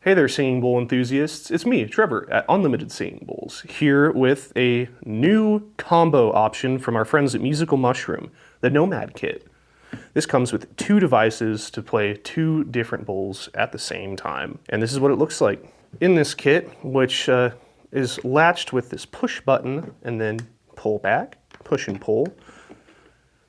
Hey there, singing bowl enthusiasts. It's me, Trevor, at Unlimited Singing Bowls, here with a new combo option from our friends at Musical Mushroom, the Nomad kit. This comes with 2 devices to play 2 different bowls at the same time. And this is what it looks like. In this kit, which is latched with this push button and then pull back, push and pull,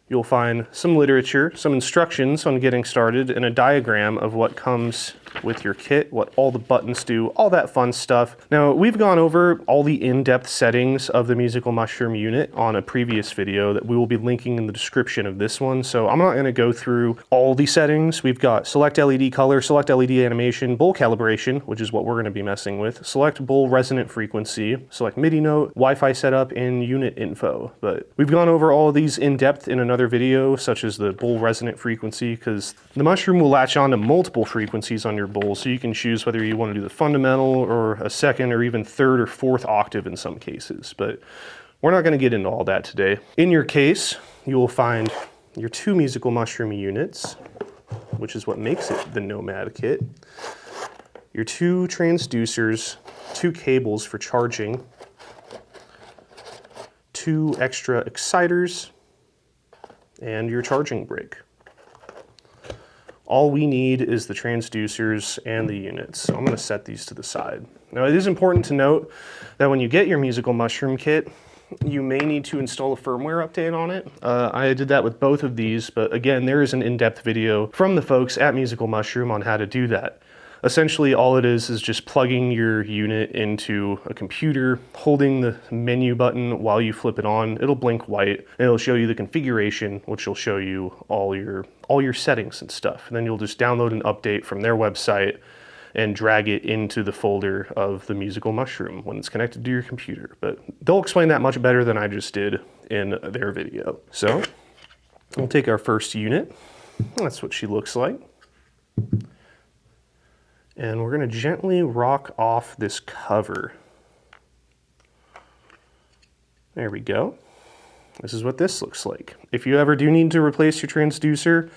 you'll find some literature, some instructions on getting started, and a diagram of what comes with your kit, what all the buttons do, all that fun stuff. Now, we've gone over all the in-depth settings of the Musical Mushroom unit on a previous video that we will be linking in the description of this one, so I'm not going to go through all the settings. We've got select LED color, select LED animation, bowl calibration, which is what we're going to be messing with, select bowl resonant frequency, select MIDI note, Wi-Fi setup, and unit info. But we've gone over all of these in depth in another video, such as the bowl resonant frequency, because the Mushroom will latch on to multiple frequencies on your bowl, so you can choose whether you want to do the fundamental or a second or even third or fourth octave in some cases. But we're not going to get into all that today. In your case, you will find your 2 Musical Mushroom units, which is what makes it the Nomad kit, your 2 transducers, 2 cables for charging, 2 extra exciters, and your charging brick. All we need is the transducers and the units. So I'm going to set these to the side. Now, it is important to note that when you get your Musical Mushroom kit, you may need to install a firmware update on it. I did that with both of these, but again, there is an in-depth video from the folks at Musical Mushroom on how to do that. Essentially, all it is just plugging your unit into a computer, holding the menu button while you flip it on. It'll blink white, and it'll show you the configuration, which will show you all your settings and stuff. And then you'll just download an update from their website and drag it into the folder of the Musical Mushroom when it's connected to your computer. But they'll explain that much better than I just did in their video. So we'll take our first unit. That's what she looks like. And we're going to gently rock off this cover. There we go. This is what this looks like. If you ever do need to replace your transducer,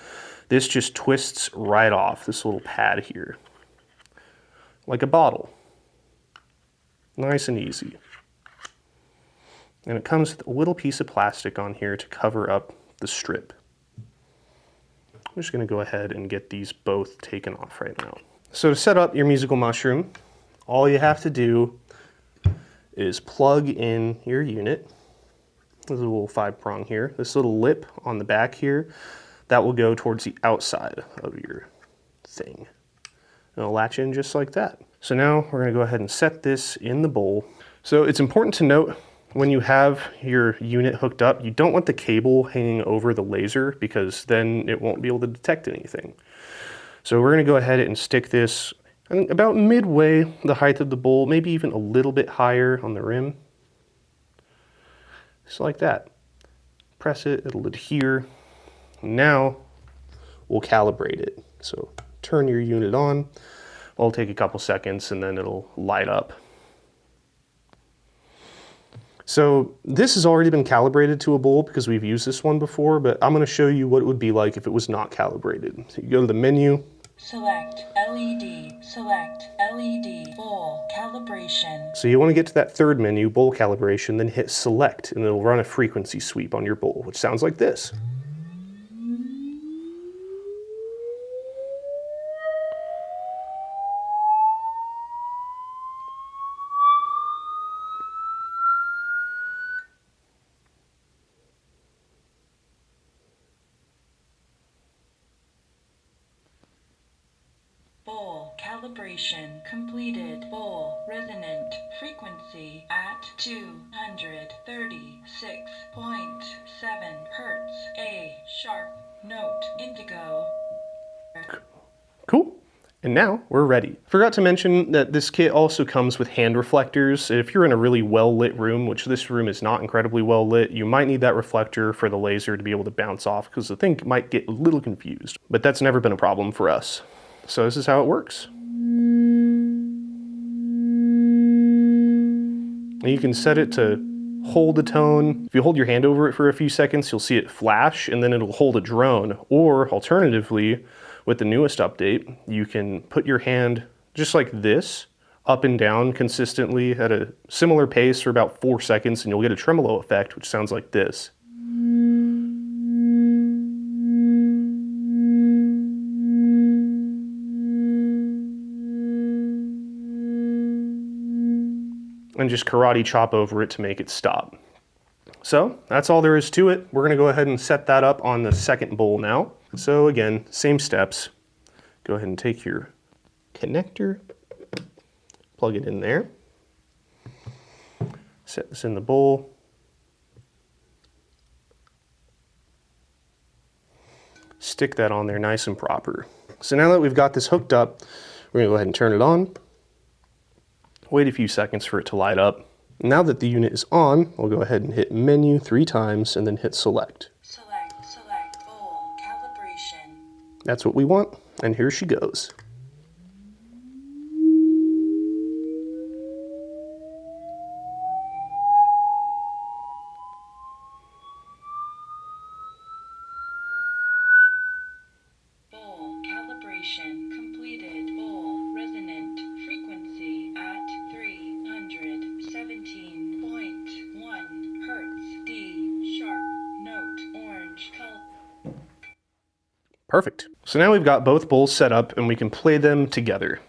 this just twists right off, this little pad here. Like a bottle. Nice and easy. And it comes with a little piece of plastic on here to cover up the strip. I'm just going to go ahead and get these both taken off right now. So to set up your Musical Mushroom, all you have to do is plug in your unit. There's a little 5-prong here. This little lip on the back here, that will go towards the outside of your thing. It'll latch in just like that. So now we're going to go ahead and set this in the bowl. So it's important to note when you have your unit hooked up, you don't want the cable hanging over the laser because then it won't be able to detect anything. So we're going to go ahead and stick this about midway the height of the bowl, maybe even a little bit higher on the rim. Just like that. Press it, it'll adhere. Now we'll calibrate it. So turn your unit on. It'll take a couple seconds and then it'll light up. So this has already been calibrated to a bowl because we've used this one before, but I'm going to show you what it would be like if it was not calibrated. So you go to the menu. Select LED, bowl calibration. So you want to get to that third menu, bowl calibration, then hit select, and it'll run a frequency sweep on your bowl, which sounds like this. Bowl calibration completed. Bowl resonant frequency at 236.7 Hertz. A sharp note indigo. Cool. And now we're ready. Forgot to mention that this kit also comes with hand reflectors. If you're in a really well-lit room, which this room is not incredibly well lit, you might need that reflector for the laser to be able to bounce off because the thing might get a little confused. But that's never been a problem for us. So this is how it works. And you can set it to hold the tone. If you hold your hand over it for a few seconds, you'll see it flash and then it'll hold a drone. Or alternatively, with the newest update, you can put your hand just like this, up and down consistently at a similar pace for about 4 seconds, and you'll get a tremolo effect, which sounds like this. And just karate chop over it to make it stop. So that's all there is to it. We're gonna go ahead and set that up on the second bowl now. So again, same steps. Go ahead and take your connector, plug it in there, set this in the bowl. Stick that on there nice and proper. So now that we've got this hooked up, we're gonna go ahead and turn it on. Wait a few seconds for it to light up. Now that the unit is on, we'll go ahead and hit menu 3 times and then hit select. Select bowl calibration. That's what we want, and here she goes. Bowl calibration completed. Bowl resonant frequency at 317.1 Hertz. D sharp note orange color. Perfect. So now we've got both bowls set up and we can play them together.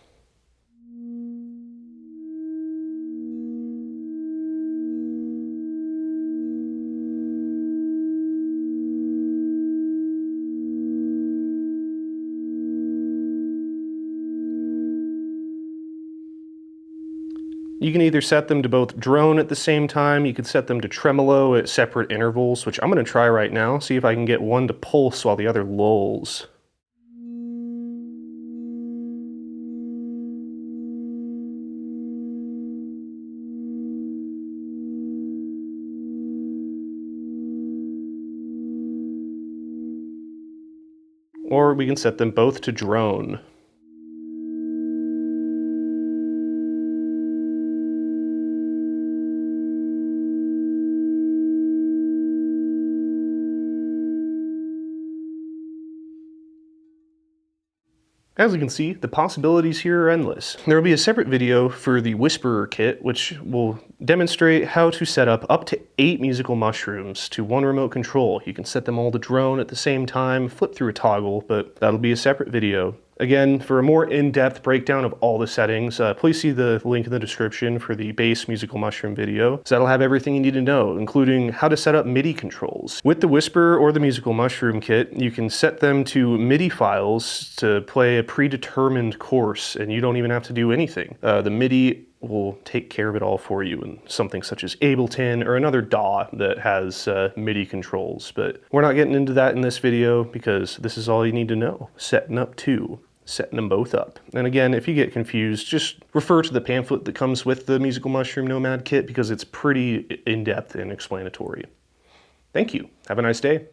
You can either set them to both drone at the same time, you could set them to tremolo at separate intervals, which I'm going to try right now, see if I can get one to pulse while the other lulls. Or we can set them both to drone. As you can see, the possibilities here are endless. There will be a separate video for the Whisperer kit, which will demonstrate how to set up to 8 musical mushrooms to one remote control. You can set them all to drone at the same time, flip through a toggle, but that'll be a separate video. Again, for a more in-depth breakdown of all the settings, please see the link in the description for the base musical mushroom video. So that'll have everything you need to know, including how to set up MIDI controls. With the Whisperer or the musical mushroom kit, you can set them to MIDI files to play a predetermined course, and you don't even have to do anything. The MIDI will take care of it all for you in something such as Ableton or another DAW that has MIDI controls. But we're not getting into that in this video because this is all you need to know. Setting them both up. And again, if you get confused, just refer to the pamphlet that comes with the Musical Mushroom Nomad kit because it's pretty in-depth and explanatory. Thank you. Have a nice day.